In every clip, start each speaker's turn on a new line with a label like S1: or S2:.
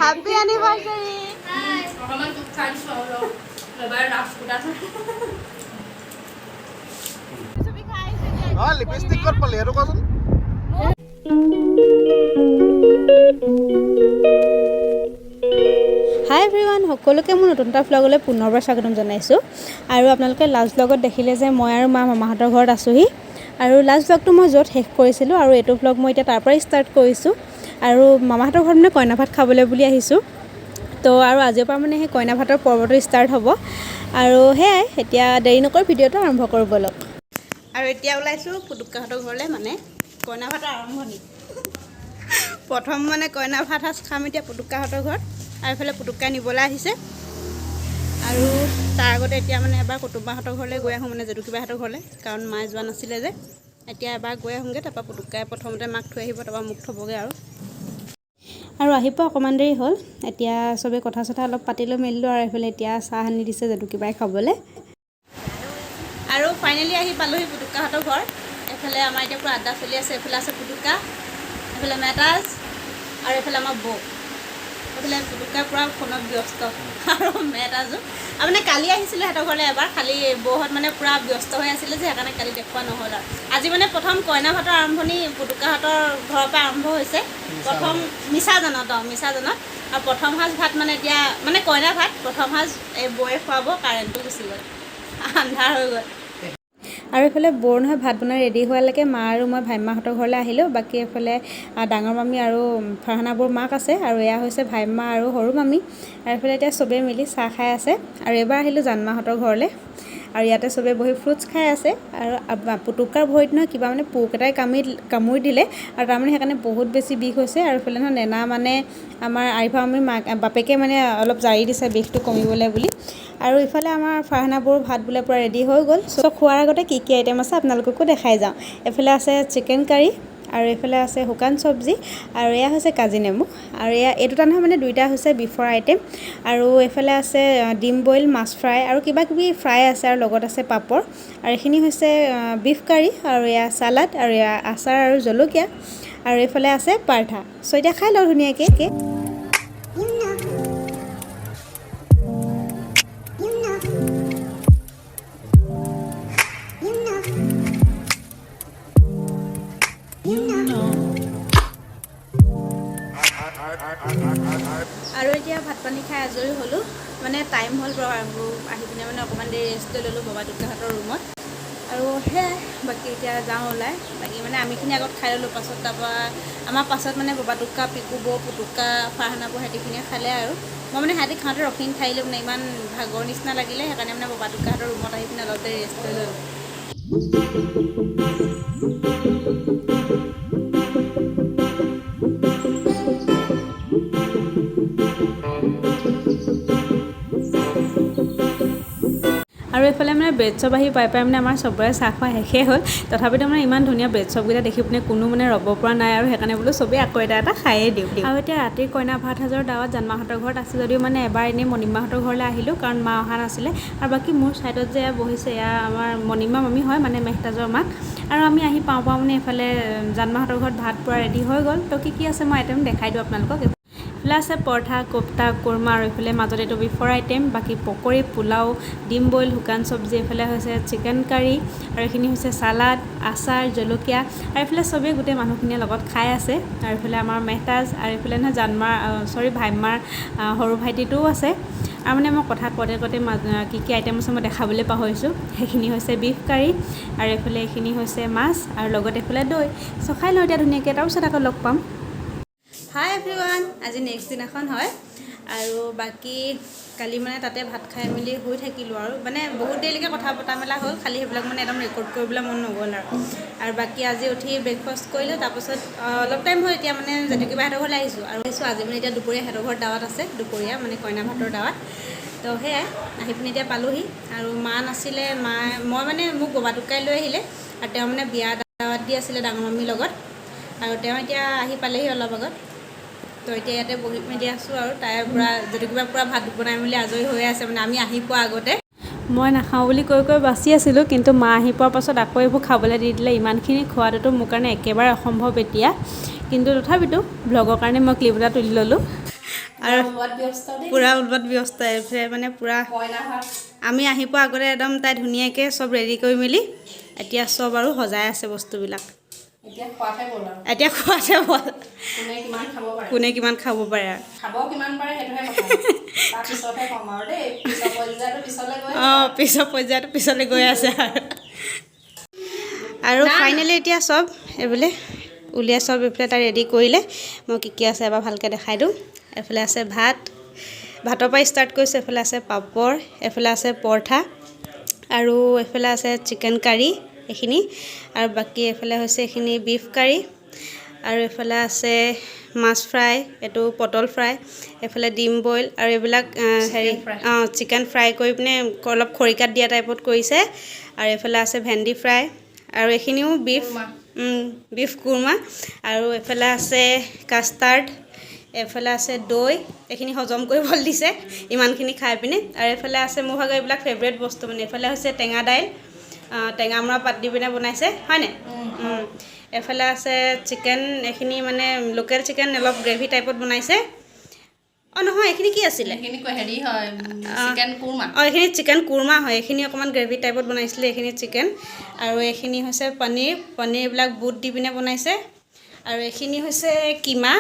S1: Happy anniversary!
S2: Lipstick kor pale aro kosun.
S1: Hi everyone, সকলোকে মোৰ নতুন এটা vlogলৈ পুনৰবাৰ স্বাগতম জনাইছো আৰু আপোনালোকে লাষ্ট vlogত দেখিলে যে মই আৰু মামাহঁতৰ ঘৰত আছোহি আৰু লাষ্ট vlogটো মই য'ত শেষ কৰিছিলো আৰু এটো vlog মই এতিয়া তাৰ পৰা ষ্টাৰ্ট কৰিছো আৰু মামাহঁতৰ ঘৰত মানে কইনা ভাত খাবলৈ বুলি আহিছো তো আৰু আজিৰ পৰা মানে সেই কইনা ভাতৰ পৰ্বটো ষ্টাৰ্ট হ'ব আৰু হেই এতিয়া দেৰি নকৰ ভিডিঅটো আৰম্ভ কৰো বলক আৰু এতিয়া ওলাইছো পুতুকাহঁতৰ ঘৰলৈ মানে কইনা ভাতৰ আৰম্ভণি প্ৰথম মানে কইনা ভাত খাম এতিয়া পুতুকাহঁতৰ ঘৰত আৰু এফালে পুতুকা নিবলৈ আহিছে আৰু তাৰ আগতে এতিয়া মানে এবাৰ কুটুম্বাহঁতৰ ঘৰলৈ গৈ আহোঁ মানে জেতুকীবাহঁতৰ ঘৰলৈ কাৰণ মায়ে যোৱা নাছিলে যে এতিয়া এবাৰ গৈ আহোঁগৈ তাৰপৰা পুতুকাই প্ৰথমতে মাক থৈ আহিব তাৰপৰা মোক থ'বগৈ আৰু আহিব অকণমান দেৰি হ'ল এতিয়া চবে কথা চথা অলপ পাতিলোঁ মেলিলোঁ আৰু এইফালে এতিয়া চাহ আনি দিছে জেতুকীবাই খাবলৈ আৰু ফাইনেলি আহি পালোহি পুতুকাহঁতৰ ঘৰ এইফালে আমাৰ এতিয়া পুৰা আড্ডা চলি আছে এইফালে আছে পুতুকা এইফালে মেটাজ আৰু এইফালে আমাৰ বৌ এইফালে পুতুকা পুৰা ফোনত ব্যস্ত আৰু মেটাজো আৰু মানে কালি আহিছিলে সিহঁতৰ ঘৰলৈ এবাৰ খালি বৌহঁত মানে পুৰা ব্যস্ত হৈ আছিলে যে সেইকাৰণে কালি দেখুওৱা নহ'ল আৰু আজি মানে প্ৰথম কইনা ভাতৰ আৰম্ভণি পুতুকাহঁতৰ ঘৰৰ পৰা আৰম্ভ হৈছে প্ৰথম মিছাজনত আৰু প্ৰথম সাজ ভাত মানে এতিয়া মানে কইনা ভাত প্ৰথম সাজ এই বৌয়ে খুৱাব কাৰেণ্টটো গুচি গ'ল আন্ধাৰ হৈ গ'ল আৰু এইফালে বৰ নহয় ভাত বনাই ৰেডি হোৱালৈকে মা আৰু মই ভাইমাহঁতৰ ঘৰলৈ আহিলোঁ বাকী এইফালে ডাঙৰ মামী আৰু ফাৰহানাবোৰ মাক আছে আৰু এয়া হৈছে ভাইমা আৰু সৰু মামী আৰু এইফালে এতিয়া চবেই মিলি চাহ খাই আছে আৰু এবাৰ আহিলোঁ জানমাহঁতৰ ঘৰলৈ আৰু ইয়াতে চবেই বহি ফ্ৰুটছ খাই আছে আৰু পুতুকাৰ ভৰিত নহয় কিবা মানে পোক এটাই কামুৰি দিলে আৰু তাৰমানে সেইকাৰণে বহুত বেছি বিষ হৈছে আৰু এইফালে নহয় নেনা মানে আমাৰ আৰিফা মামীৰ মাক বাপেকে মানে অলপ জাৰি দিছে বিষটো কমিবলৈ বুলি আৰু ইফালে আমাৰ ফাৰহানাবোৰ ভাত বোলে পুৰা ৰেডি হৈ গ'ল চ' খোৱাৰ আগতে কি কি আইটেম আছে আপোনালোককো দেখাই যাওঁ এইফালে আছে চিকেন কাৰী আৰু এইফালে আছে শুকান চব্জি আৰু এয়া হৈছে কাজি নেমু আৰু এই দুটা নহয় মানে দুইটা হৈছে বিফৰ আইটেম আৰু এইফালে আছে ডিম বইল মাছ ফ্ৰাই আৰু কিবা কিবি ফ্ৰাই আছে আৰু লগত আছে পাপৰ আৰু এইখিনি হৈছে বিফ কাৰী আৰু এয়া চালাড আৰু এয়া আচাৰ আৰু জলকীয়া আৰু এইফালে আছে পাৰঠা চ' এতিয়া খাই লওঁ ধুনীয়াকৈ আৰু এতিয়া ভাত পানী খাই আজৰি হ'লোঁ মানে টাইম হ'ল বাৰু আহি পিনে মানে অকণমান দেৰি ৰেষ্ট লৈ ল'লোঁ বাবা দুকাহঁতৰ ৰুমত আৰু সেয়াই বাকী এতিয়া যাওঁ ওলাই বাকী মানে আমিখিনি আগত খাই ল'লোঁ পাছত তাৰপৰা আমাৰ পাছত মানে বাবা দুকা পিকু বৌ পুতুকা ফাৰহানাবোৰ সিহঁতিখিনিয়ে খালে আৰু মই মানে সিহঁতি খাওঁতে ৰখি নাথাকিলোঁ মানে ইমান ভাগৰ নিচিনা লাগিলে সেইকাৰণে মানে বাবা দুকাহঁতৰ ৰুমত আহি পিনে অলপ দেৰি ৰেষ্ট লৈ ল'লোঁ আৰু এইফালে মানে ব্ৰেড চপ আহি পাই মানে আমাৰ চবৰে চাহ খোৱা শেষেই হ'ল তথাপিতো মানে ইমান ধুনীয়া ব্ৰেড চপকেইটা দেখি পিনে কোনো মানে ৰ'ব পৰা নাই আৰু সেইকাৰণে বোলো চবেই আকৌ এটা খায়েই দিওঁ আৰু এতিয়া ৰাতিৰ কইনা ভাত সাজৰ দাৱত জানমাহঁতৰ ঘৰত আছে যদিও মানে এবাৰ এনেই মণিমাহঁতৰ ঘৰলৈ আহিলোঁ কাৰণ মা অহা নাছিলে আৰু বাকী মোৰ ছাইডত যে বহিছে এয়া আমাৰ মণিমা মামী হয় মানে মেহতাজৰ মাক আৰু আমি আহি পাওঁ মানে এইফালে জানমাহঁতৰ ঘৰত ভাত পূৰা ৰেডি হৈ গ'ল তো কি আছে মই আইটেম দেখাই দিওঁ আপোনালোকক এইফালে আছে পৰঠা কোপ্তা কোৰমা আৰু এইফালে মাজত এইটো বিফৰ আইটেম বাকী পকৰি পোলাও ডিম বইল শুকান চব্জি এইফালে হৈছে চিকেন কাৰী আৰু এইখিনি হৈছে চালাড আচাৰ জলকীয়া আৰু এইফালে চবেই গোটেই মানুহখিনিয়ে লগত খাই আছে আৰু এইফালে আমাৰ মেহতাজ আৰু এইফালে নহয় ভাইমাৰ সৰু ভাইটিটোও আছে আৰু মানে মই কথা কওঁতে কি আইটেম আছে মই দেখাবলৈ পাহৰিছোঁ সেইখিনি হৈছে বিফ কাৰী আৰু এইফালে এইখিনি হৈছে মাছ আৰু লগত এইফালে দৈ চ' খাই লওঁ এতিয়া ধুনীয়াকৈ তাৰপিছত আকৌ লগ পাম হাই এভৰিৱান আজি নেক্সট দিনাখন হয় আৰু বাকী কালি মানে তাতে ভাত খাই মেলি হৈ থাকিলোঁ আৰু মানে বহুত দেৰিলৈকে কথা পতা মেলা হ'ল খালি সেইবিলাক মানে একদম ৰেকৰ্ড কৰিবলৈ মন নগ'ল আৰু বাকী আজি উঠি ব্ৰেকফাষ্ট কৰিলোঁ তাৰপাছত অলপ টাইম হ'ল এতিয়া মানে জেতুকীবাহঁতৰ ঘৰলৈ আহিছোঁ আৰু আজি মানে এতিয়া দুপৰীয়া সিহঁতৰ ঘৰত দাৱাত আছে দুপৰীয়া মানে কইনা ভাতৰ দাৱাত তো সেয়াই আহি পিনি এতিয়া পালোহি আৰু মা নাছিলে মই মানে মোক বাবা দুকাই লৈ আহিলে আৰু তেওঁ মানে বিয়া দাৱাত দি আছিলে ডাঙৰ মামীৰ লগত আৰু তেওঁ এতিয়া আহি পালেহি অলপ আগত তো এতিয়া ইয়াতে বহি মেলি আছোঁ আৰু তাই পূৰা জেতুকীবাই পূৰা ভাত বনাই মেলি আজৰি হৈ আছে মানে আমি আহি পোৱা আগতে মই নাখাওঁ বুলি কৈ বাচি আছিলোঁ কিন্তু মা আহি পোৱাৰ পাছত আকৌ এইবোৰ খাবলৈ দি দিলে ইমানখিনি খোৱাটোতো মোৰ কাৰণে একেবাৰে অসম্ভৱ এতিয়া কিন্তু তথাপিতো ব্লগৰ কাৰণে মই ক্লিপ এটা তুলি ল'লোঁ আৰু পূৰা উলবাত ব্যস্ত এইফালে মানে পূৰা আমি আহি পোৱা আগতে একদম তাই ধুনীয়াকৈ চব ৰেডি কৰি মেলি এতিয়া চব আৰু সজাই আছে বস্তুবিলাক এতিয়া খোৱাতে বল কোনে কিমান খাব পাৰে অঁ পিছৰ পৰ্যায়টো পিছলৈ গৈ আছে আৰু ফাইনেলি এতিয়া চব এইবোলে উলিয়াই চব এইফালে তাই ৰেডি কৰিলে মই কি আছে এবাৰ ভালকৈ দেখাই দিওঁ এইফালে আছে ভাতৰ পৰা ষ্টাৰ্ট কৰিছোঁ এইফালে আছে পাপৰ এইফালে আছে পৰঠা আৰু এইফালে আছে চিকেন কাৰী এইখিনি আৰু বাকী এইফালে হৈছে এইখিনি বিফ কাৰী আৰু এইফালে আছে মাছ ফ্ৰাই এইটো পটল ফ্ৰাই এইফালে ডিম বইল আৰু এইবিলাক হেৰি চিকেন ফ্ৰাই কৰি পিনে অলপ খৰিকাত দিয়া টাইপত কৰিছে আৰু এইফালে আছে ভেন্দি ফ্ৰাই আৰু এইখিনিও বিফ কুৰমা আৰু এইফালে আছে কাষ্টাৰ্ড এইফালে আছে দৈ এইখিনি হজম কৰিবলৈ দিছে ইমানখিনি খাই পিনে আৰু এইফালে আছে মোৰ ভাগৰ এইবিলাক ফেভৰেট বস্তু মানে এইফালে হৈছে টেঙা দাইল টেঙামৰা পাত দি পিনে বনাইছে হয়নে এইফালে আছে চিকেন এইখিনি মানে লোকেল চিকেন অলপ গ্ৰেভি টাইপত বনাইছে অঁ নহয় এইখিনি কি আছিলে
S3: হেৰি হয় চিকেন কুৰমা
S1: এইখিনি চিকেন কুৰমা হয় এইখিনি অকণমান গ্ৰেভি টাইপত বনাইছিলে এইখিনি চিকেন আৰু এইখিনি হৈছে পনীৰ এইবিলাক বুট দি পিনে বনাইছে আৰু এইখিনি হৈছে কিমা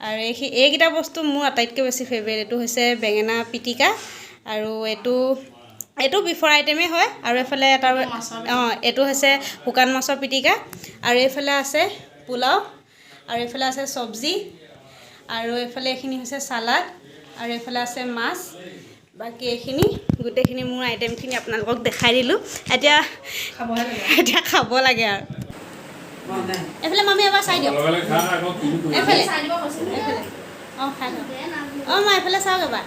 S1: আৰু এইকেইটা বস্তু মোৰ আটাইতকৈ বেছি ফেভৰেট এইটো হৈছে বেঙেনা পিটিকা আৰু এইটো বিফৰ আইটেমেই হয় আৰু এইফালে এটা এইটো হৈছে শুকান মাছৰ পিটিকা আৰু এইফালে আছে পোলাও আৰু এইফালে আছে চব্জি আৰু এইফালে এইখিনি হৈছে চালাড আৰু এইফালে আছে মাছ বাকী এইখিনি গোটেইখিনি মোৰ আইটেমখিনি আপোনালোকক দেখাই দিলোঁ এতিয়া খাব লাগে আৰু এইফালে মামী এবাৰ চাই দিয়ক এইফালে অঁ খাই দিয়ক অঁ মই এইফালে চাওক এবাৰ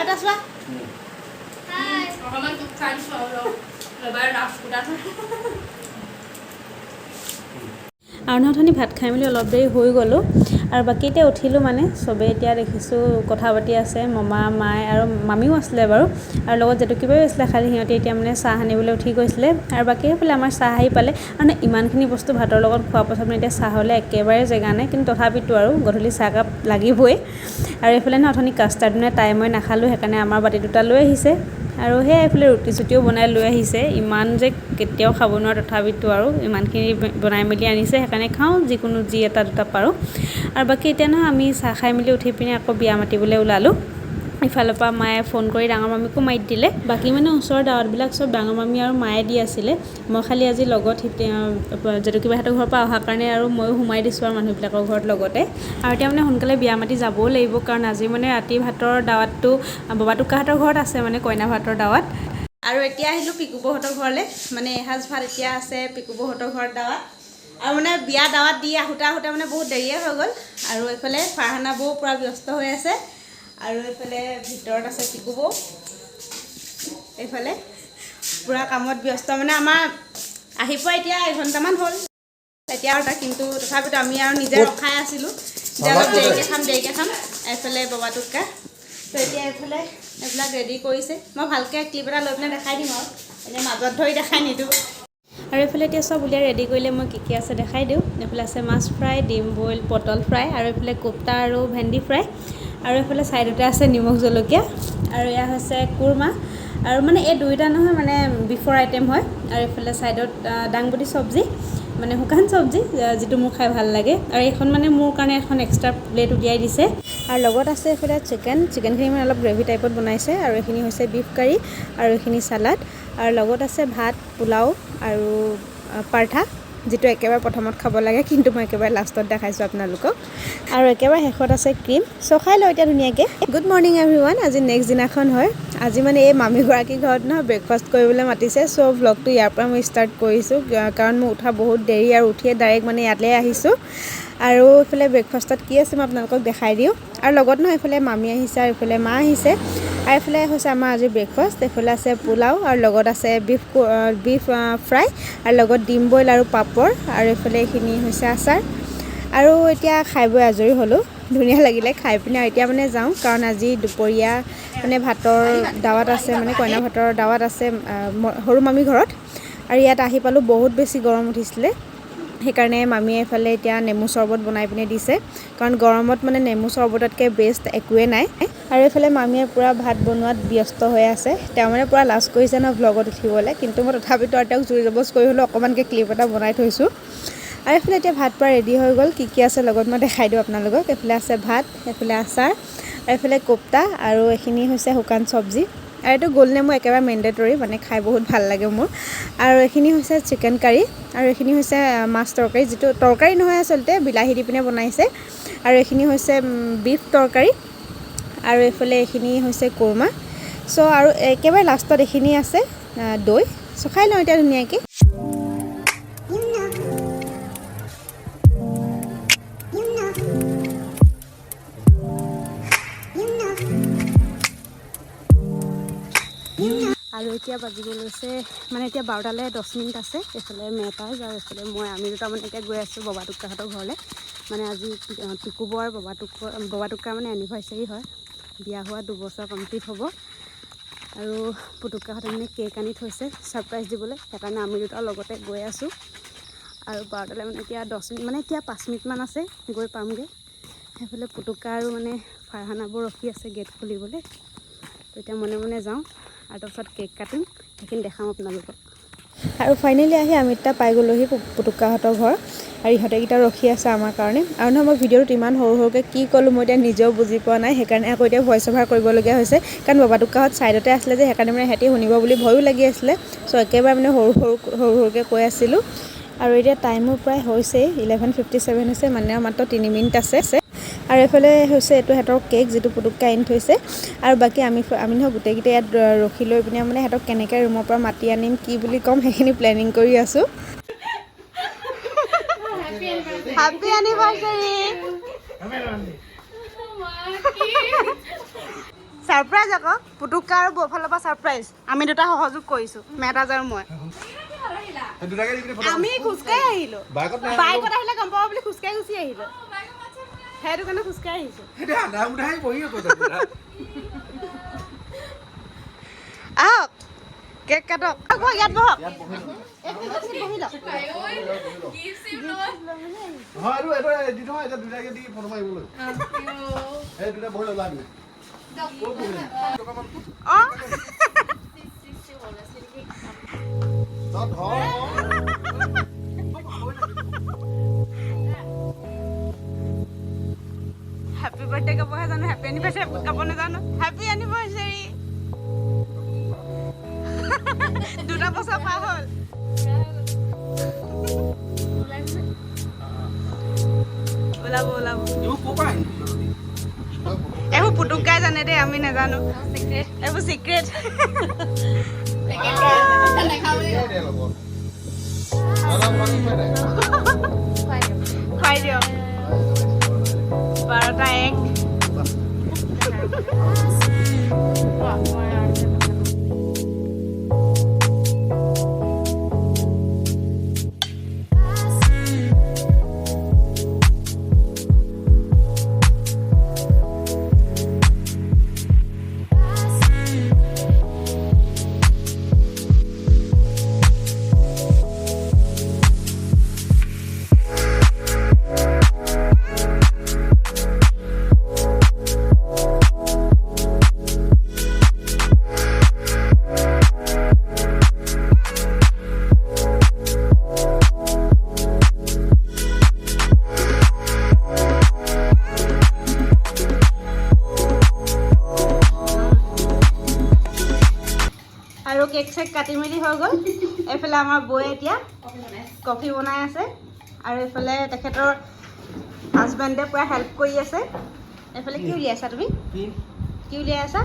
S1: এটা চোৱা আৰু নথনি ভাত খাই মেলি অলপ দেৰি হৈ গ'লোঁ আৰু বাকী এতিয়া উঠিলোঁ মানে চবেই এতিয়া দেখিছোঁ কথা পাতি আছে মামা মায়ে আৰু মামীও আছিলে বাৰু আৰু লগত জেতুকীবাও আছিলে খালি সিহঁতে এতিয়া মানে চাহ আনিবলৈ উঠি গৈছিলে আৰু বাকী সেইফালে আমাৰ চাহ আহি পালে আৰু ইমানখিনি বস্তু ভাতৰ লগত খোৱাৰ পাছত মানে এতিয়া চাহলৈ একেবাৰে জেগা নাই কিন্তু তথাপিতো আৰু গধূলি চাহকাপ লাগিবই আৰু এইফালে অথনি কাষ্টাৰ্ড মানে তাই মই নাখালোঁ সেইকাৰণে আমাৰ বাতি দুটা লৈ আহিছে আৰু সেয়া এইফালে ৰুটি চুটিও বনাই লৈ আহিছে ইমান যে কেতিয়াও খাব নোৱাৰোঁ তথাপিতো আৰু ইমানখিনি বনাই মেলি আনিছে সেইকাৰণে খাওঁ যিকোনো যি এটা দুটা পাৰোঁ আৰু বাকী এতিয়া নহয় আমি চাহ খাই মেলি উঠি পিনে আকৌ বিয়া মাতিবলৈ ওলালোঁ ইফালৰ পৰা মায়ে ফোন কৰি ডাঙৰ মামীকো মাতি দিলে বাকী মানে ওচৰৰ দাৱতবিলাক চব ডাঙৰ মামী আৰু মায়ে দি আছিলে মই খালি আজি লগত জেতুকীবাহঁতৰ ঘৰৰ পৰা অহাৰ কাৰণে আৰু ময়ো সোমাই দিছোঁ আৰু মানুহবিলাকৰ ঘৰত লগতে আৰু এতিয়া মানে সোনকালে বিয়া মাতি যাবও লাগিব কাৰণ আজি মানে ৰাতি ভাতৰ দাৱাতটো ববাটোকাহঁতৰ ঘৰত আছে মানে কইনা ভাতৰ দাৱাত আৰু এতিয়া আহিলোঁ পিকুবহঁতৰ ঘৰলৈ মানে এসাঁজ ভাত এতিয়া আছে পিকুবহঁতৰ ঘৰত দাৱাত আৰু মানে বিয়া দাৱাত দি আহোঁতে মানে বহুত দেৰিয়ে হৈ গ'ল আৰু এইফালে ফাৰহানা বৌ পূৰা ব্যস্ত হৈ আছে আৰু এইফালে ভিতৰত আছে পিকু বৌ এইফালে পূৰা কামত ব্যস্ত মানে আমাৰ আহি পোৱা এতিয়া এঘণ্টামান হ'ল এতিয়া আৰু কিন্তু তথাপিতো আমি আৰু নিজে ৰখাই আছিলোঁ যে অলপ দেৰিকৈ খাম এইফালে ববাটোকা তো এতিয়া এইফালে এইবিলাক ৰেডি কৰিছে মই ভালকৈ ক্লিপ এটা লৈ পিনে দেখাই দিম আৰু এতিয়া মাজত ধৰি দেখাই নিদিওঁ আৰু এইফালে এতিয়া চব উলিয়াই ৰেডি কৰিলে মই কি আছে দেখাই দিওঁ এইফালে আছে মাছ ফ্ৰাই ডিম বইল পটল ফ্ৰাই আৰু এইফালে কোপ্তা আৰু ভেন্দি ফ্ৰাই আৰু এইফালে ছাইডতে আছে নিমখ জলকীয়া আৰু এয়া হৈছে কুৰমা আৰু মানে এই দুইটা নহয় মানে বিফৰ আইটেম হয় আৰু এইফালে ছাইডত দাংবডি চব্জি মানে শুকান চব্জি যিটো মোৰ খাই ভাল লাগে আৰু এইখন মানে মোৰ কাৰণে এখন এক্সট্ৰা প্লেট উলিয়াই দিছে আৰু লগত আছে এইফালে চিকেনখিনি মানে অলপ গ্ৰেভি টাইপত বনাইছে আৰু এইখিনি হৈছে বিফ কাৰী আৰু এইখিনি চালাড আৰু লগত আছে ভাত পোলাও আৰু পৰঠা যিটো একেবাৰে প্ৰথমত খাব লাগে কিন্তু মই একেবাৰে লাষ্টত দেখাইছোঁ আপোনালোকক আৰু একেবাৰে শেষত আছে ক্ৰীম খাই লওঁ এতিয়া ধুনীয়াকৈ গুড মৰ্ণিং এভৰিৱান আজি নেক্সট দিনাখন হয় আজি মানে এই মামীগৰাকীৰ ঘৰত নহয় ব্ৰেকফাষ্ট কৰিবলৈ মাতিছে চ' ভ্লগটো ইয়াৰ পৰা মই ষ্টাৰ্ট কৰিছোঁ কাৰণ মোৰ উঠা বহুত দেৰি আৰু উঠিয়ে ডাইৰেক্ট মানে ইয়ালৈ আহিছোঁ আৰু এইফালে ব্ৰেকফাষ্টত কি আছে মই আপোনালোকক দেখাই দিওঁ আৰু লগত নহয় এইফালে মামী আহিছে আৰু এইফালে মা আহিছে আৰু এইফালে হৈছে আমাৰ আজি ব্ৰেকফাষ্ট এইফালে আছে পোলাও আৰু লগত আছে বিফ ফ্ৰাই আৰু লগত ডিম বইল আৰু পাপৰ আৰু এইফালে এইখিনি হৈছে আচাৰ আৰু এতিয়া খাই বৈ আজৰি হ'লোঁ ধুনীয়া লাগিলে খাই পিনে এতিয়া মানে যাওঁ কাৰণ আজি দুপৰীয়া মানে ভাতৰ দাৱাত আছে মানে কইনা ভাতৰ দাৱাত আছে সৰু মামী ঘৰত আৰু ইয়াত আহি পালোঁ বহুত বেছি গৰম উঠিছিলে সেইকাৰণে মামীয়ে এইফালে এতিয়া নেমু চৰ্বত বনাই পিনে দিছে কাৰণ গৰমত মানে নেমু চৰ্বততকৈ বেষ্ট একোৱে নাই আৰু এইফালে মামীয়ে পূৰা ভাত বনোৱাত ব্যস্ত হৈ আছে তেওঁ মানে পূৰা লাজ কৰিছে ন ভ্লগত উঠিবলৈ কিন্তু মই তথাপিতো আৰু তেওঁক জোৰ জবজ কৰি হ'লেও অকণমানকৈ ক্লিপ এটা বনাই থৈছোঁ আৰু এইফালে এতিয়া ভাত পূৰা ৰেডি হৈ গ'ল কি আছে লগত মই দেখাই দিওঁ আপোনালোকক এইফালে আছে ভাত এইফালে আচাৰ আৰু এইফালে কোপ্তা আৰু এইখিনি হৈছে শুকান চব্জি আৰু এইটো গোল নেমু একেবাৰে মেণ্ডেটৰী মানে খাই বহুত ভাল লাগে মোৰ আৰু এইখিনি হৈছে চিকেন কাৰী আৰু এইখিনি হৈছে মাছ তৰকাৰী যিটো তৰকাৰী নহয় আচলতে বিলাহী দি পিনে বনাইছে আৰু এইখিনি হৈছে বিফ তৰকাৰী আৰু এইফালে এইখিনি হৈছে কোৰমা চ' আৰু একেবাৰে লাষ্টত এইখিনি আছে দৈ চ' খাই লওঁ এতিয়া ধুনীয়াকৈ আৰু এতিয়া বাজিব লৈছে মানে এতিয়া 12টালৈ 10 মিনিট আছে এইফালে মেটাজ আৰু এইফালে আমি দুটা মানে এতিয়া গৈ আছোঁ ববা টুক্কাহঁতৰ ঘৰলৈ মানে আজি টুকুব আৰু ববা টুক্কাৰ মানে এনিভাৰ্চাৰী হয় বিয়া হোৱা 2 বছৰ কমপ্লিট হ'ব আৰু পুটুক্কাহঁতে মানে কেক আনি থৈছে ছাৰপ্ৰাইজ দিবলৈ সেইকাৰণে আমি দুটা লগতে গৈ আছোঁ আৰু 12টালৈ মানে এতিয়া 10 মিনিট মানে এতিয়া 5 মিনিটমান আছে গৈ পামগৈ সেইফালে পুটুক্কা আৰু মানে ফাৰহানাবোৰ ৰখি আছে গেট খুলিবলৈ তো এতিয়া মনে মনে যাওঁ আৰু তাৰপিছত কেক কাটিম সেইখিনি দেখাম আপোনালোকক আৰু ফাইনেলি আহি আমি এতিয়া পাই গ'লোহি পুটুক্কাহঁতৰ ঘৰ আৰু ইহঁতেকেইটা ৰখি আছে আমাৰ কাৰণে আৰু নহয় মই ভিডিঅ'টোত ইমান সৰুকৈ কি ক'লোঁ মই এতিয়া নিজেও বুজি পোৱা নাই সেইকাৰণে আকৌ এতিয়া ভইচ অভাৰ কৰিবলগীয়া হৈছে কাৰণ ববা টুক্কাহঁত ছাইডতে আছিলে যে সেইকাৰণে মানে সিহঁতি শুনিব বুলি ভয়ো লাগি আছিলে চ' একেবাৰে মানে সৰুকৈ কৈ আছিলোঁ আৰু এতিয়া টাইমো প্ৰায় হৈছেই 11:57 হৈছে মানে মাত্ৰ 3 মিনিট আছে আৰু এইফালে হৈছে এইটো সিহঁতৰ কেক যিটো পুটুক্কা আনি থৈছে আৰু বাকী আমি নহয় গোটেইকেইটা ইয়াত ৰখি লৈ পিনে মানে সিহঁতক কেনেকৈ ৰুমৰ পৰা মাতি আনিম কি বুলি ক'ম সেইখিনি প্লেনিং কৰি আছোঁ হেপী এনিভাৰ্চাৰী ছাৰপ্ৰাইজ আকৌ পুটুক্কা আৰু বৌফালৰ পৰা ছাৰপ্ৰাইজ আমি দুটা সহযোগ কৰিছোঁ মেটাজ আৰু মই আমি খোজকাঢ়ি আহিলোঁ বাইকত আহিলে গম পাব বুলি খোজকাঢ়ি গুচি আহিলোঁ সেইটো কাৰণে খোজকাঢ়ি আহিছোঁ আহক কেক কাটক ইয়াত বহক হেপী বাৰ্থডে গাবহে জানো হেপী এনিভাৰ্চাৰী গাব নাজানো হেপী এনিভাৰ্চাৰী 2 বছৰ পাৰ হ'ল ওলাব এইবোৰ পুটুক্কাই জানে দেই আমি নাজানো এইবোৰ চিক্ৰেট খুৱাই দিয়ক 12টা 1 আৰু কেক চেক কাটি মেলি হৈ গ'ল এইফালে আমাৰ বৌয়ে এতিয়া কফি বনাই আছে আৰু এইফালে তেখেতৰ হাজবেণ্ডে পুৰা হেল্প কৰি আছে এইফালে কি উলিয়াই আছা তুমি কি উলিয়াই আছা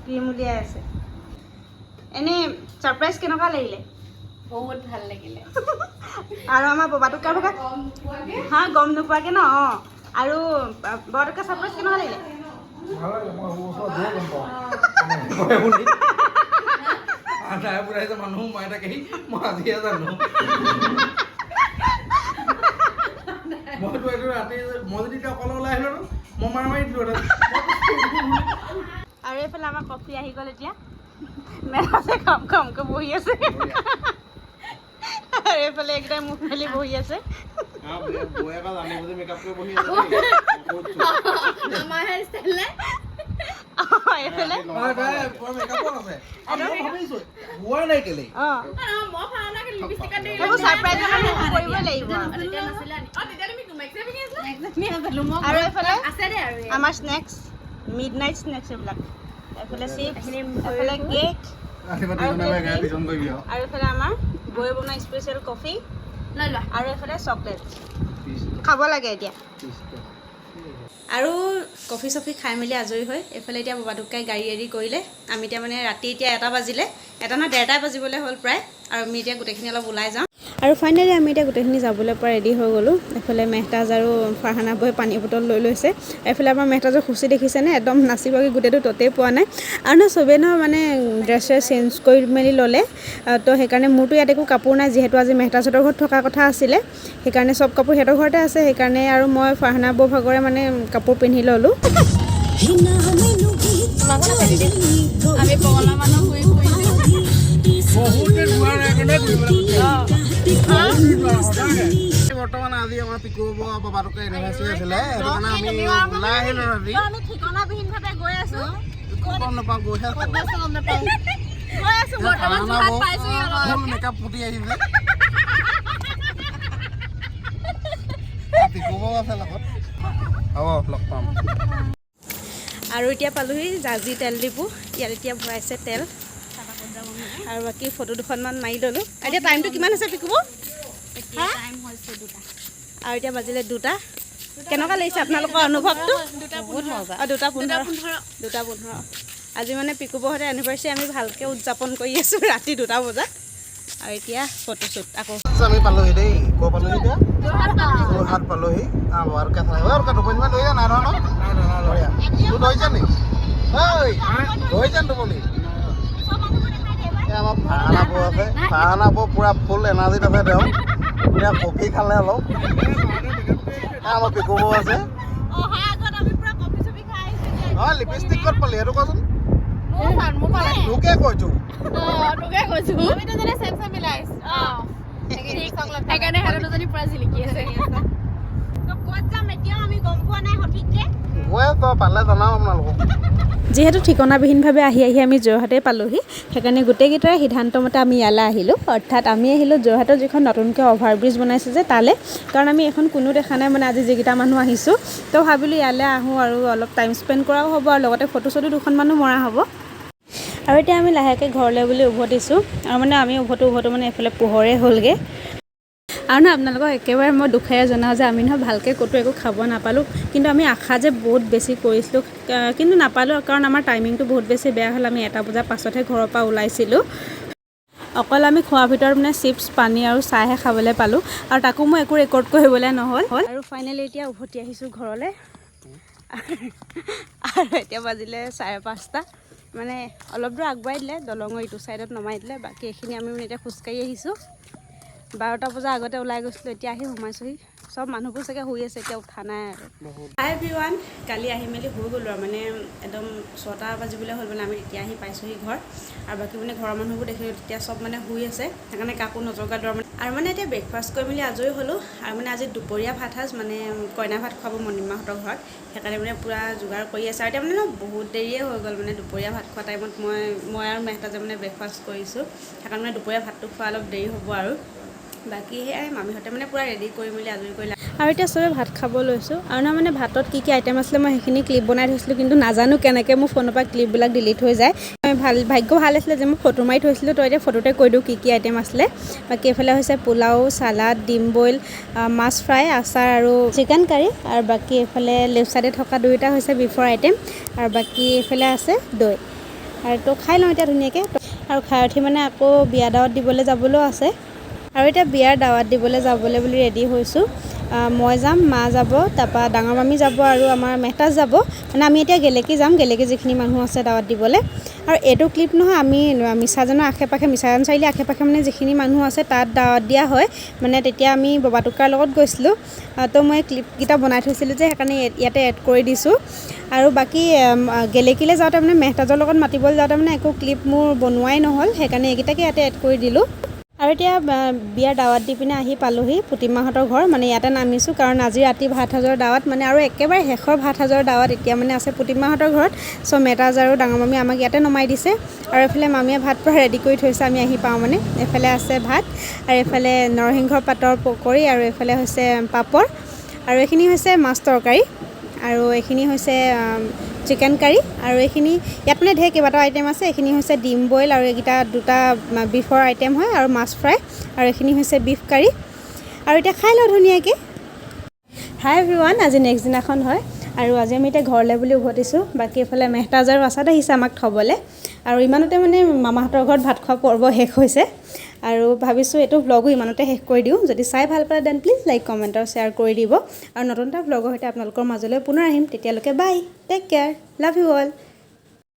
S1: ক্ৰীম উলিয়াই আছে এনেই ছাৰপ্ৰাইজ কেনেকুৱা লাগিলে
S3: বহুত ভাল লাগিলে
S1: আৰু আমাৰ ববা টুক্কাৰ ভগা হা গম নোপোৱাকৈ ন আৰু ববা টুক্কাৰ ছাৰপ্ৰাইজ কেনেকুৱা লাগিলে
S2: মানুহ মাই থাকে মই আজিহে জানো মইতো এইটো ৰাতি মই যদি অকলে ওলাই আহিলো মই মাৰি দিলো
S1: আৰু এইফালে আমাৰ কফি আহি গ'ল এতিয়া মেলাতে কামকৈ বহি আছে আৰু এইফালে একদম মুখ মেলি বহি আছে
S2: বৌয়েকা জানিব যে মেকআপ কৰি বহি আছে
S3: আমাৰ হেয়াৰ ষ্টাইল নাই
S1: এইফালে
S2: হোৱা নাই কেলে
S3: মই ফাউনা কি লিপষ্টিক দি
S1: এইবোৰ ছাৰপ্ৰাইজ কৰিব লাগিব
S3: তেতিয়া নাছিলে তেতিয়া তুমি মেকআপ পিনি আছিলা
S1: আৰু এইফালে
S3: আছে দে আৰু
S1: আমাৰ স্নেক্স মিডনাইট স্নেক্স এইবিলাক এইফালে চিপছ এইফালে কেক আৰু এইফালে আমাৰ বৌয়ে বনোৱা স্পেচিয়েল কফি
S3: লৈ লোৱা
S1: আৰু এইফালে চকলেট খাব লাগে এতিয়া আৰু কফি চফি খাই মেলি আজৰি হৈ এইফালে এতিয়া বাবাদুকাই গাড়ী এৰি কৰিলে আমি এতিয়া মানে ৰাতি এতিয়া 1টা বাজিলে 1টা নহয় 1:30 বাজিবলৈ হ'ল প্ৰায় আৰু আমি এতিয়া গোটেইখিনি অলপ ওলাই যাওঁ আৰু ফাইনেলি আমি এতিয়া গোটেইখিনি যাবলৈ পৰা ৰেডি হৈ গ'লোঁ এইফালে মেহতাজ আৰু ফাৰহানা বৈ পানী বটল লৈ লৈছে এইফালে আমাৰ মেহতাজৰ খুচি দেখিছেনে একদম নাচিবগৈ গোটেইটো ততেই পোৱা নাই আৰু ন চবেই ন মানে ড্ৰেছ চেঞ্জ কৰি মেলি ল'লে তো সেইকাৰণে মোৰতো ইয়াত একো কাপোৰ নাই যিহেতু আজি মেহতাজহঁতৰ ঘৰত থকা কথা আছিলে সেইকাৰণে চব কাপোৰ সিহঁতৰ ঘৰতে আছে সেইকাৰণে আৰু মই ফাৰহানা বৌ ভাগৰে মানে কাপোৰ পিন্ধি ল'লোঁ
S3: আমি পগলা মানুহ শুই
S2: বৰ্তমান আজি আমাৰ পিকু বাবাটোকে এনিভাৰ্চাৰী আছিলে সেইটো কাৰণে আমি ওলাই আহিলোঁ ৰাতি
S1: আমি ঠিকনাবিহীনভাৱে গৈ আছোঁ
S2: গম নাপাওঁ গৈহে মেকআপ ফুটি আহিছে পিকু আছে লগত হ'ব লগ পাম
S1: আৰু এতিয়া পালোহি জাজি তেল ডিপু ইয়াত এতিয়া ভৰাইছে তেল আৰু বাকী ফটো দুখনমান মাৰি ল'লোঁ এতিয়া টাইমটো কিমান হৈছে পিকুব আৰু এতিয়া বাজিলে 2টা কেনেকুৱা লাগিছে আপোনালোকৰ অনুভৱটো 2:15 আজি মানে পিকুবহঁতে এনিভাৰ্চাৰী আমি ভালকৈ উদযাপন কৰি আছোঁ ৰাতি 2টা বজাত আৰু এতিয়া ফটোশ্বুট আকৌ
S2: আমি পালোহি দেই ক'ৰ পালোহি এতিয়া যোৰহাট পালোহি আৰু কেঁচা আৰু দুপৰীয়ামান লৈ যা নাই ধৰা তোৰ ধৰিছে নি ধৰিছে টোপনি আমাৰ ফাৰহানা বৌ আছে ফাৰহানা বৌ পুৰা ফুল এনাৰ্জিত আছে তেওঁ এতিয়া কফি খালে অলপ আমাৰ পিকু বৌ আছে অঁ লিপষ্টিক ক'ত পালি সেইটো কোৱাচোন তোকে কৈছোঁ
S3: সেইকাৰণে সিহঁতৰ দুজনী পুৰা জিলিকি আছে
S2: গৈ তই পালে জনাম আপোনালোকক
S1: যিহেতু ঠিকনাবিহীনভাৱে আহি আমি যোৰহাটেই পালোহি সেইকাৰণে গোটেইকেইটাৰে সিদ্ধান্ত মতে আমি ইয়ালৈ আহিলোঁ অৰ্থাৎ আমি আহিলোঁ যোৰহাটৰ যিখন নতুনকৈ অভাৰব্ৰিজ বনাইছে যে তালৈ কাৰণ আমি এখন কোনো দেখা নাই মানে আজি যিকেইটা মানুহ আহিছোঁ তো ভাবিলোঁ ইয়ালৈ আহোঁ আৰু অলপ টাইম স্পেণ্ড কৰাও হ'ব আৰু লগতে ফটো চটো দুখনমানো মৰা হ'ব আৰু এতিয়া আমি লাহেকৈ ঘৰলৈ বুলি উভতিছোঁ আৰু মানে আমি উভতো মানে এইফালে পোহৰে হ'লগৈ আৰু ন আপোনালোকক একেবাৰে মই দুখেৰে জনাওঁ যে আমি নহয় ভালকৈ ক'তো একো খাব নাপালোঁ কিন্তু আমি আশা যে বহুত বেছি কৰিছিলোঁ কিন্তু নাপালোঁ কাৰণ আমাৰ টাইমিংটো বহুত বেছি বেয়া হ'ল আমি 1টা বজাৰ পাছতহে ঘৰৰ পৰা ওলাইছিলোঁ অকল আমি খোৱাৰ ভিতৰত মানে চিপছ পানী আৰু চাহহে খাবলৈ পালোঁ আৰু তাকো মই একো ৰেকৰ্ড কৰিবলৈ নহ'ল আৰু ফাইনেলি এতিয়া উভতি আহিছোঁ ঘৰলৈ আৰু এতিয়া বাজিলে 5:30 মানে অলপ দূৰ আগবঢ়াই দিলে দলঙৰ ইটো ছাইডত নমাই দিলে বাকী এইখিনি আমি মানে এতিয়া খোজকাঢ়ি আহিছোঁ 12টা বজাৰ আগতে ওলাই গৈছিলোঁ এতিয়া আহি সোমাইছোঁহি চব মানুহবোৰ চাগে শুই আছে এতিয়া উঠা নাই আৰু হাই এভৰিৱান কালি আহি মেলি হৈ গ'লোঁ আৰু মানে একদম 6টা বাজিবলৈ হ'ল মানে আমি তেতিয়া আহি পাইছোঁহি ঘৰ আৰু বাকী মানে ঘৰৰ মানুহবোৰ দেখিলোঁ তেতিয়া চব মানে শুই আছে সেইকাৰণে কাকো নজগালোঁ আৰু মানে এতিয়া ব্ৰেকফাষ্ট কৰি মেলি আজৰি হ'লোঁ আৰু মানে আজি দুপৰীয়া ভাত সাজ মানে কইনা ভাত খুৱাব মণিমাহঁতৰ ঘৰত সেইকাৰণে মানে পূৰা যোগাৰ কৰি আছে আৰু এতিয়া মানে বহুত দেৰিয়ে হৈ গ'ল মানে দুপৰীয়া ভাত খোৱা টাইমত মই আৰু মেহতাজে মানে ব্ৰেকফাষ্ট কৰিছোঁ সেইকাৰণে মানে দুপৰীয়া ভাতটো খোৱা অলপ দেৰি হ'ব আৰু বাকী সেয়াই মামীহঁতে মানে পূৰা ৰেডি কৰি মেলি আজৰি কৰিলে আৰু এতিয়া চবে ভাত খাব লৈছোঁ আৰু না মানে ভাতত কি আইটেম আছিলে মই সেইখিনি ক্লিপ বনাই থৈছিলোঁ কিন্তু নাজানো কেনেকৈ মোৰ ফোনৰ পৰা ক্লিপবিলাক ডিলিট হৈ যায় ভাগ্য ভাল আছিলে যে মই ফটো মাৰি থৈছিলোঁ তো এতিয়া ফটোতে কৈ দিওঁ কি আইটেম আছিলে বাকী এইফালে হৈছে পোলাও চালাড ডিম বইল মাছ ফ্ৰাই আচাৰ আৰু চিকেন কাৰী আৰু বাকী এইফালে লেফ্ট ছাইডে থকা 2টা হৈছে বিফৰ আইটেম আৰু বাকী এইফালে আছে দৈ আৰু তো খাই লওঁ এতিয়া ধুনীয়াকৈ আৰু খাই উঠি মানে আকৌ বিয়া দাৱত দিবলৈ যাবলৈও আছে আৰু এতিয়া বিয়াৰ দাৱাত দিবলৈ যাবলৈ বুলি ৰেডি হৈছোঁ মই যাম মা যাব তাৰপৰা ডাঙৰ মামী যাব আৰু আমাৰ মেহতাজ যাব মানে আমি এতিয়া গেলেকী যাম গেলেকী যিখিনি মানুহ আছে দাৱাত দিবলৈ আৰু এইটো ক্লিপ নহয় আমি মিছাজানৰ আশে-পাশে মিছাজান চাৰিআলি আশে-পাশে মানে যিখিনি মানুহ আছে তাত দাৱাত দিয়া হয় মানে তেতিয়া আমি বাবাটোকাৰ লগত গৈছিলোঁ তো মই ক্লিপকেইটা বনাই থৈছিলোঁ যে সেইকাৰণে ইয়াতে এড কৰি দিছোঁ আৰু বাকী গেলেকীলৈ যাওঁতে মানে মেহতাজৰ লগত মাতিবলৈ যাওঁতে মানে একো ক্লিপ মোৰ বনোৱাই নহ'ল সেইকাৰণে এইকেইটাকে ইয়াতে এড কৰি দিলোঁ আৰু এতিয়া বিয়াৰ দাৱাত দি পিনে আহি পালোহি প্ৰতিমাহঁতৰ ঘৰ মানে ইয়াতে নামিছোঁ কাৰণ আজি ৰাতি ভাত সাজৰ দাৱাত মানে আৰু একেবাৰে শেষৰ ভাত সাজৰ দাৱাত এতিয়া মানে আছে প্ৰতিমাহঁতৰ ঘৰত চ' মেটাজ আৰু ডাঙৰ মামী আমাক ইয়াতে নমাই দিছে আৰু এইফালে মামীয়ে ভাত পূৰা ৰেডি কৰি থৈছে আমি আহি পাওঁ মানে এইফালে আছে ভাত আৰু এইফালে নৰসিংহৰ পাতৰ পকৰি আৰু এইফালে হৈছে পাপৰ আৰু এইখিনি হৈছে মাছ তৰকাৰী আৰু এইখিনি হৈছে চিকেন কাৰী আৰু এইখিনি ইয়াত মানে ঢেৰ কেইবাটাও আইটেম আছে এইখিনি হৈছে ডিম বইল আৰু এইকেইটা দুটা বিফৰ আইটেম হয় আৰু মাছ ফ্ৰাই আৰু এইখিনি হৈছে বিফ কাৰী আৰু এতিয়া খাই লওঁ ধুনীয়াকৈ হাই এভৰিৱান আজি নেক্সট দিনাখন হয় আৰু আজি আমি এতিয়া ঘৰলৈ বুলি উভতিছোঁ বাকী এইফালে মেহতাজ আৰু আছাদ আহিছে আমাক থ'বলৈ আৰু ইমানতে মানে মামাহঁতৰ ঘৰত ভাত খোৱা পৰ্ব শেষ হৈছে আৰু ভাবিছোঁ এইটো ভ্লগো ইমানতে শেষ কৰি দিওঁ যদি চাই ভাল পালে দেন প্লিজ লাইক কমেণ্ট আৰু শ্বেয়াৰ কৰি দিব আৰু নতুন এটা ভ্লগৰ সৈতে আপোনালোকৰ মাজলৈ পুনৰ আহিম তেতিয়ালৈকে bye take care love you all